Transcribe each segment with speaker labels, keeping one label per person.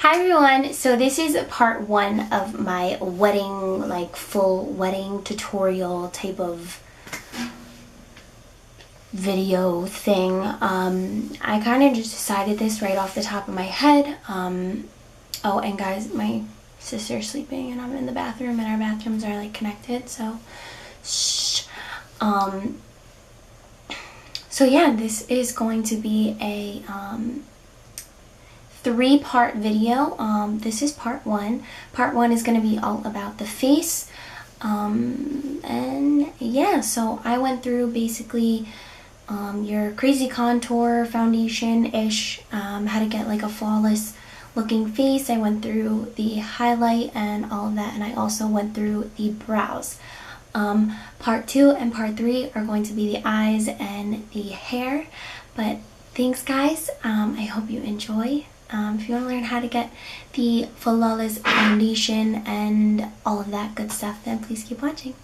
Speaker 1: Hi everyone, so this is part one of my wedding, like full wedding tutorial type of video thing. I kind of just decided this right off the top of my head. Oh, and guys, my sister's sleeping and I'm in the bathroom and our bathrooms are like connected, so shh. So yeah, this is going to be a three-part video. This is part one. Part one is going to be all about the face. And yeah, so I went through basically your Crazy Contour foundation-ish, how to get like a flawless looking face. I went through the highlight and all of that, and I also went through the brows. Part two and part three are going to be the eyes and the hair. But thanks guys, I hope you enjoy. If you want to learn how to get the flawless foundation and all of that good stuff, then please keep watching.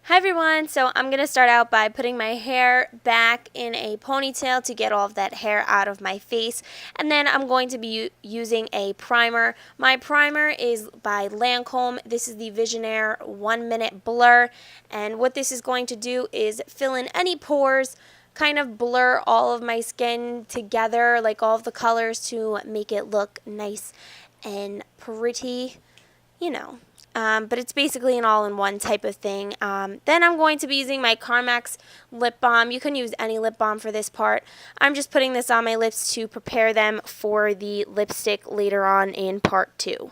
Speaker 2: Hi everyone, so I'm going to start out by putting my hair back in a ponytail to get all of that hair out of my face, and then I'm going to be using a primer. My primer is by Lancome. This is the Visionaire 1 Minute Blur, and what this is going to do is fill in any pores, kind of blur all of my skin together, like all of the colors, to make it look nice and pretty, you know. But it's basically an all-in-one type of thing. Then I'm going to be using my Carmex lip balm. You can use any lip balm for this part. I'm just putting this on my lips to prepare them for the lipstick later on in part two.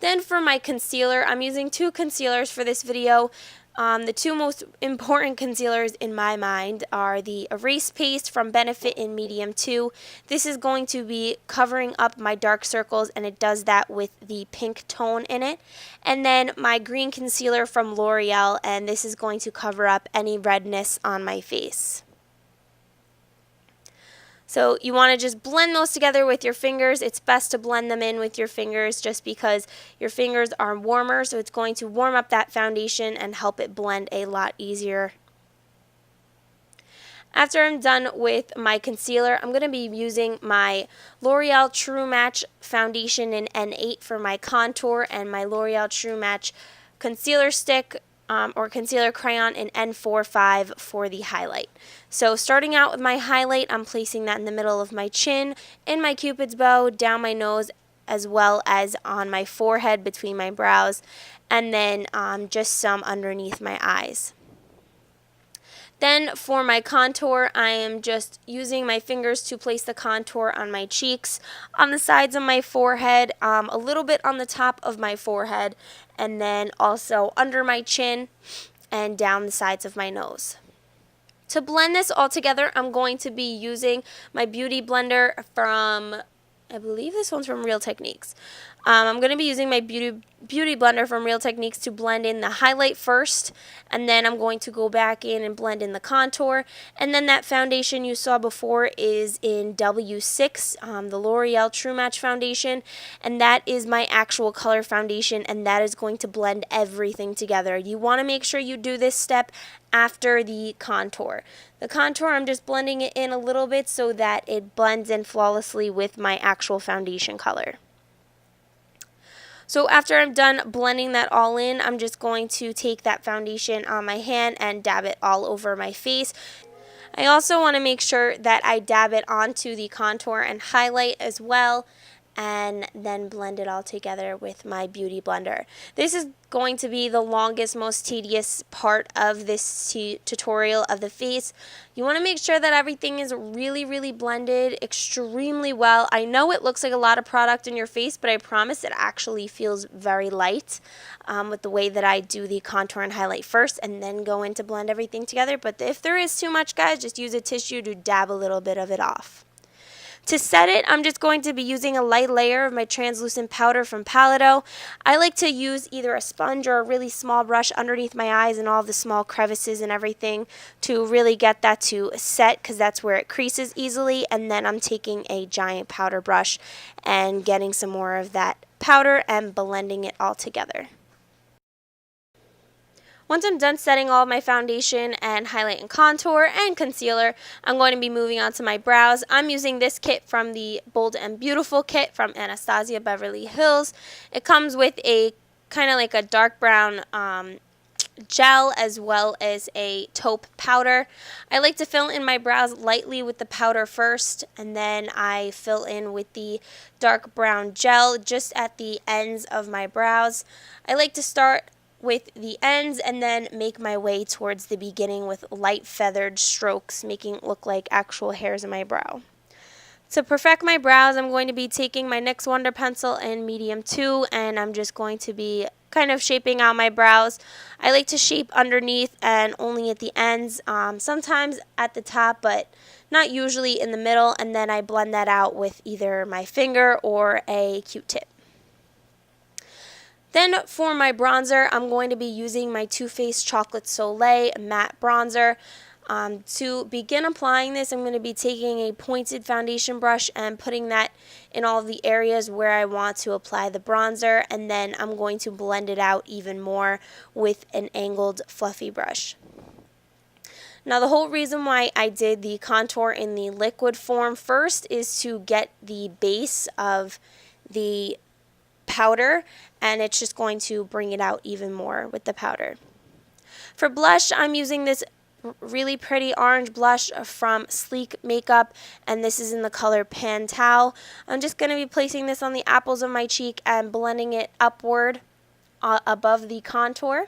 Speaker 2: Then for my concealer, I'm using two concealers for this video. The two most important concealers in my mind are the Erase Paste from Benefit in Medium 2. This is going to be covering up my dark circles, and it does that with the pink tone in it. And then my green concealer from L'Oreal, and this is going to cover up any redness on my face. So you want to just blend those together with your fingers. It's best to blend them in with your fingers just because your fingers are warmer, so it's going to warm up that foundation and help it blend a lot easier. After I'm done with my concealer, I'm going to be using my L'Oreal True Match foundation in N8 for my contour and my L'Oreal True Match concealer stick or concealer crayon in N45 for the highlight. So starting out with my highlight, I'm placing that in the middle of my chin, in my cupid's bow, down my nose, as well as on my forehead between my brows, and then just some underneath my eyes. Then for my contour, I am just using my fingers to place the contour on my cheeks, on the sides of my forehead, a little bit on the top of my forehead, and then also under my chin and down the sides of my nose. To blend this all together, I'm going to be using my Beauty Blender from, I believe this one's from Real Techniques. I'm going to be using my Beauty Blender from Real Techniques to blend in the highlight first, and then I'm going to go back in and blend in the contour. And then that foundation you saw before is in W6, the L'Oreal True Match foundation, and that is my actual color foundation, and that is going to blend everything together. You want to make sure you do this step after the contour. The contour, I'm just blending it in a little bit so that it blends in flawlessly with my actual foundation color. So after I'm done blending that all in, I'm just going to take that foundation on my hand and dab it all over my face. I also want to make sure that I dab it onto the contour and highlight as well, and then blend it all together with my Beauty Blender. This is going to be the longest, most tedious part of this tutorial of the face. You want to make sure that everything is really, really blended extremely well. I know it looks like a lot of product in your face, but I promise it actually feels very light with the way that I do the contour and highlight first and then go in to blend everything together. But if there is too much, guys, just use a tissue to dab a little bit of it off. To set it, I'm just going to be using a light layer of my translucent powder from Paleto. I like to use either a sponge or a really small brush underneath my eyes and all the small crevices and everything to really get that to set, because that's where it creases easily. And then I'm taking a giant powder brush and getting some more of that powder and blending it all together. Once I'm done setting all of my foundation and highlight and contour and concealer, I'm going to be moving on to my brows. I'm using this kit from the Bold and Beautiful kit from Anastasia Beverly Hills. It comes with a kind of like a dark brown gel as well as a taupe powder. I like to fill in my brows lightly with the powder first, and then I fill in with the dark brown gel just at the ends of my brows. I like to start with the ends and then make my way towards the beginning with light feathered strokes, making it look like actual hairs in my brow. To perfect my brows, I'm going to be taking my NYX Wonder Pencil in medium 2, and I'm just going to be kind of shaping out my brows. I like to shape underneath and only at the ends, sometimes at the top, but not usually in the middle, and then I blend that out with either my finger or a Q-tip. Then for my bronzer, I'm going to be using my Too Faced Chocolate Soleil matte bronzer. To begin applying this, I'm going to be taking a pointed foundation brush and putting that in all the areas where I want to apply the bronzer, and then I'm going to blend it out even more with an angled fluffy brush. Now, the whole reason why I did the contour in the liquid form first is to get the base of the powder, and it's just going to bring it out even more with the powder. For blush, I'm using this really pretty orange blush from Sleek Makeup, and this is in the color Pantau. I'm just going to be placing this on the apples of my cheek and blending it upward above the contour.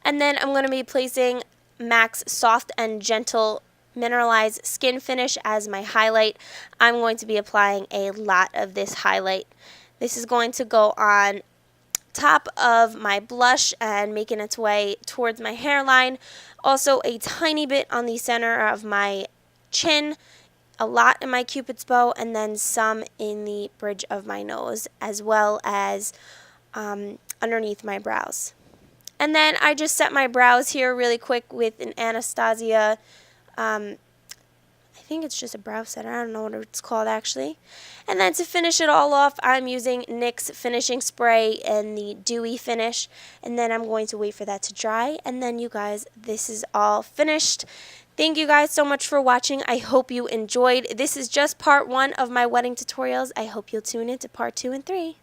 Speaker 2: And then I'm going to be placing MAC's Soft and Gentle Mineralized Skin Finish as my highlight. I'm going to be applying a lot of this highlight. This is going to go on top of my blush and making its way towards my hairline. Also a tiny bit on the center of my chin, a lot in my cupid's bow, and then some in the bridge of my nose, as well as underneath my brows. And then I just set my brows here really quick with an Anastasia, I think it's just a brow setter. I don't know what it's called actually. And then to finish it all off, I'm using NYX Finishing Spray in the Dewy Finish. And then I'm going to wait for that to dry. And then you guys, this is all finished. Thank you guys so much for watching. I hope you enjoyed. This is just part 1 of my wedding tutorials. I hope you'll tune in to part 2 and 3.